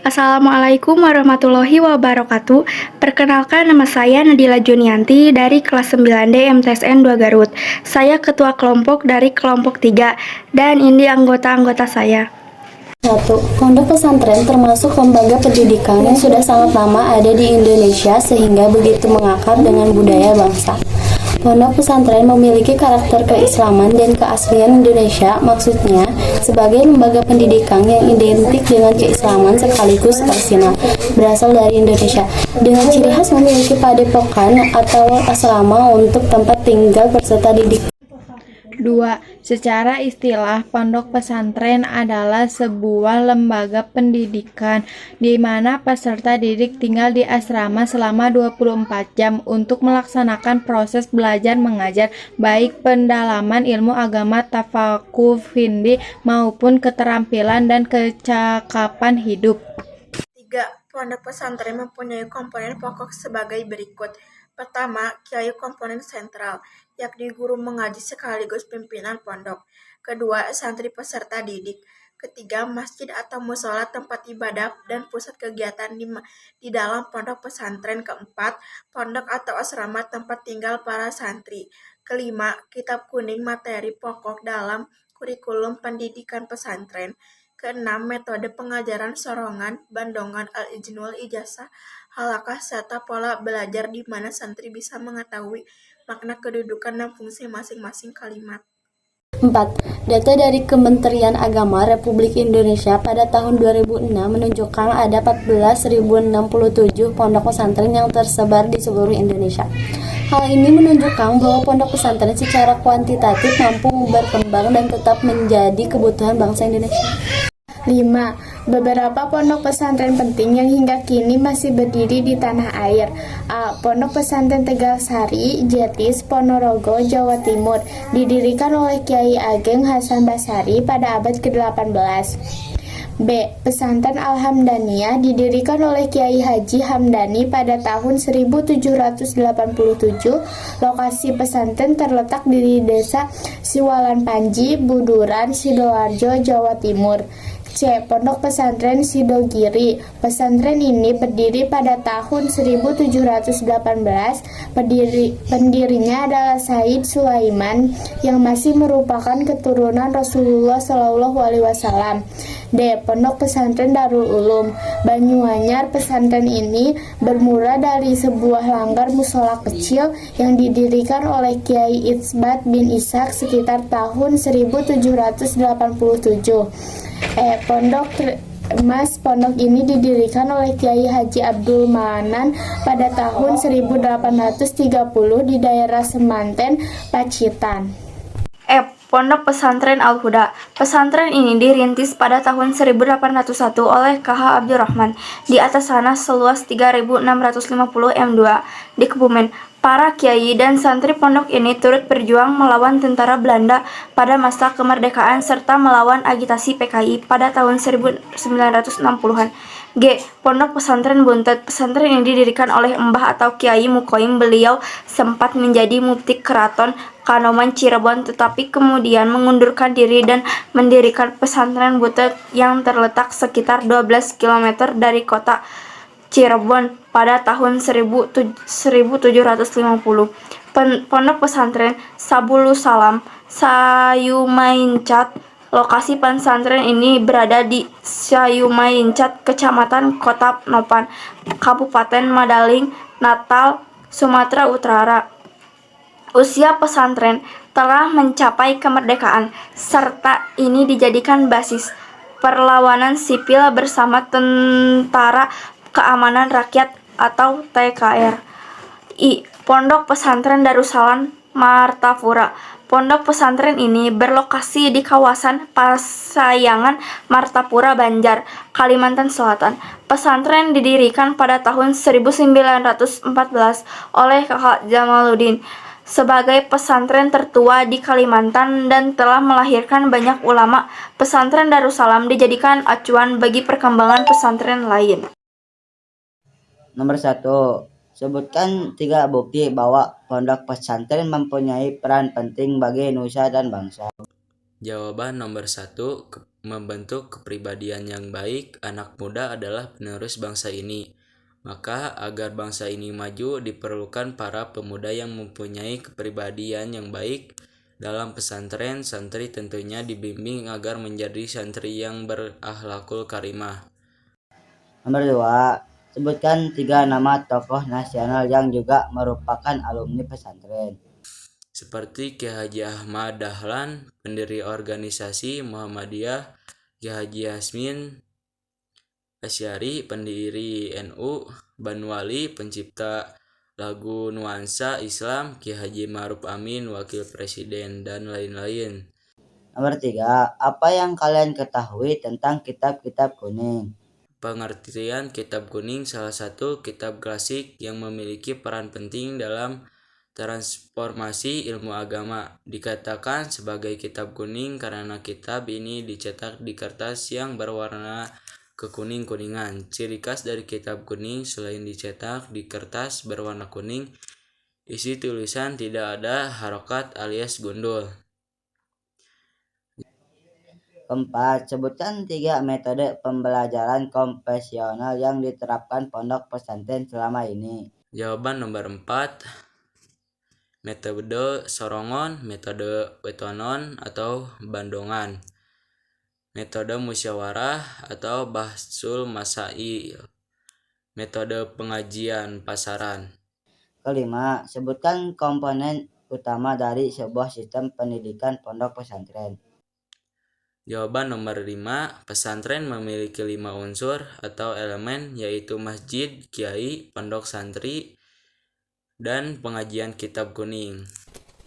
Assalamualaikum warahmatullahi wabarakatuh. Perkenalkan, nama saya Nadila Junianti dari kelas 9D MTSN 2 Garut. Saya ketua kelompok dari kelompok 3 dan ini anggota-anggota saya. 1. Pondok pesantren termasuk lembaga pendidikan yang sudah sangat lama ada di Indonesia sehingga begitu mengakar dengan budaya bangsa. Pondok pesantren memiliki karakter keislaman dan keaslian Indonesia, maksudnya sebagai lembaga pendidikan yang identik dengan keislaman sekaligus orisinal, berasal dari Indonesia, dengan ciri khas memiliki padepokan atau asrama untuk tempat tinggal peserta didik. 2. Secara istilah, pondok pesantren adalah sebuah lembaga pendidikan di mana peserta didik tinggal di asrama selama 24 jam untuk melaksanakan proses belajar mengajar, baik pendalaman ilmu agama, tafakuh hindi, maupun keterampilan dan kecakapan hidup. 3. Pondok pesantren mempunyai komponen pokok sebagai berikut. Pertama, kiai komponen sentral, yakni guru mengaji sekaligus pimpinan pondok. Kedua, santri peserta didik. Ketiga, masjid atau musola tempat ibadah dan pusat kegiatan di dalam pondok pesantren. Keempat, pondok atau asrama tempat tinggal para santri. Kelima, kitab kuning materi pokok dalam kurikulum pendidikan pesantren. Keenam, metode pengajaran sorongan, bandongan, al-ijnul, ijazah, halakah, serta pola belajar di mana santri bisa mengetahui makna kedudukan dan fungsi masing-masing kalimat. 4. Data dari Kementerian Agama Republik Indonesia pada tahun 2006 menunjukkan ada 14.067 pondok pesantren yang tersebar di seluruh Indonesia. Hal ini menunjukkan bahwa pondok pesantren secara kuantitatif mampu berkembang dan tetap menjadi kebutuhan bangsa Indonesia. 5. Beberapa pondok pesantren penting yang hingga kini masih berdiri di tanah air. A. Pondok Pesantren Tegal Sari, Jetis, Ponorogo, Jawa Timur, didirikan oleh Kiai Ageng Hasan Basari pada abad ke-18. B. Pesantren Al-Hamdaniyah didirikan oleh Kiai Haji Hamdani pada tahun 1787. Lokasi pesantren terletak di Desa Siwalan Panji, Buduran, Sidoarjo, Jawa Timur. C. Pondok Pesantren Sidogiri. Pesantren ini berdiri pada tahun 1718. Pendirinya adalah Said Sulaiman yang masih merupakan keturunan Rasulullah SAW. D. Pondok Pesantren Darul Ulum Banyuanyar. Pesantren ini bermula dari sebuah langgar musola kecil yang didirikan oleh Kiai Itsbat bin Ishak sekitar tahun 1787. Pondok Emas. Pondok ini didirikan oleh Kiai Haji Abdul Manan pada tahun 1830 di daerah Semanten, Pacitan. Pondok Pesantren Al-Huda. Pesantren ini dirintis pada tahun 1801 oleh KH Abdurrahman. Di atas sana seluas 3.650 m2 di Kebumen. Para kiai dan santri pondok ini turut berjuang melawan tentara Belanda pada masa kemerdekaan serta melawan agitasi PKI pada tahun 1960-an. G. Pondok Pesantren Buntet. Pesantren ini didirikan oleh Mbah atau Kiai Mukoim. Beliau sempat menjadi mufti keraton Kanoman Cirebon tetapi kemudian mengundurkan diri dan mendirikan pesantren Buntet yang terletak sekitar 12 km dari kota Cirebon pada tahun 1750. Pondok Pesantren Sabulu Salam, Sayumaincat. Lokasi pesantren ini berada di Sayumaincat, Kecamatan Kota Nopan, Kabupaten Madaling, Natal, Sumatera Utara. Usia pesantren telah mencapai kemerdekaan, serta ini dijadikan basis perlawanan sipil bersama Tentara Keamanan Rakyat atau TKR. I. Pondok Pesantren Darussalam Martapura. Pondok pesantren ini berlokasi di kawasan Pasayangan, Martapura, Banjar, Kalimantan Selatan. Pesantren didirikan pada tahun 1914 oleh Kakak Jamaluddin sebagai pesantren tertua di Kalimantan dan telah melahirkan banyak ulama. Pesantren Darussalam dijadikan acuan bagi perkembangan pesantren lain. Nomor 1. Sebutkan 3 bukti bahwa pondok pesantren mempunyai peran penting bagi nusa dan bangsa. Jawaban nomor 1, membentuk kepribadian yang baik, anak muda adalah penerus bangsa ini. Maka agar bangsa ini maju diperlukan para pemuda yang mempunyai kepribadian yang baik. Dalam pesantren, santri tentunya dibimbing agar menjadi santri yang berakhlakul karimah. Nomor 2, sebutkan 3 nama tokoh nasional yang juga merupakan alumni pesantren. Seperti Ki Haji Ahmad Dahlan, pendiri organisasi Muhammadiyah, Ki Haji Yasmin Asy'ari, pendiri NU, Banwali, pencipta lagu nuansa Islam, Ki Haji Ma'ruf Amin, wakil presiden, dan lain-lain. Nomor 3, apa yang kalian ketahui tentang kitab-kitab kuning? Pengertian kitab kuning salah satu kitab klasik yang memiliki peran penting dalam transformasi ilmu agama. Dikatakan sebagai kitab kuning karena kitab ini dicetak di kertas yang berwarna kekuning-kuningan. Ciri khas dari kitab kuning selain dicetak di kertas berwarna kuning, isi tulisan tidak ada harokat alias gundul. Keempat, sebutkan 3 metode pembelajaran konvensional yang diterapkan pondok pesantren selama ini. Jawaban nomor 4, metode sorongon, metode wetonon atau bandongan, metode musyawarah atau bahsul masail, metode pengajian pasaran. Kelima, sebutkan komponen utama dari sebuah sistem pendidikan pondok pesantren. Jawaban nomor 5, pesantren memiliki 5 unsur atau elemen, yaitu masjid, kiai, pondok santri, dan pengajian kitab kuning.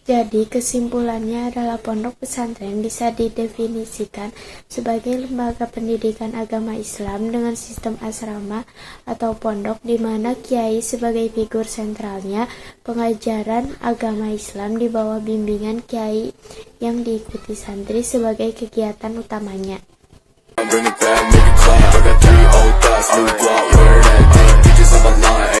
Jadi kesimpulannya adalah pondok pesantren bisa didefinisikan sebagai lembaga pendidikan agama Islam dengan sistem asrama atau pondok di mana kiai sebagai figur sentralnya, pengajaran agama Islam di bawah bimbingan kiai yang diikuti santri sebagai kegiatan utamanya.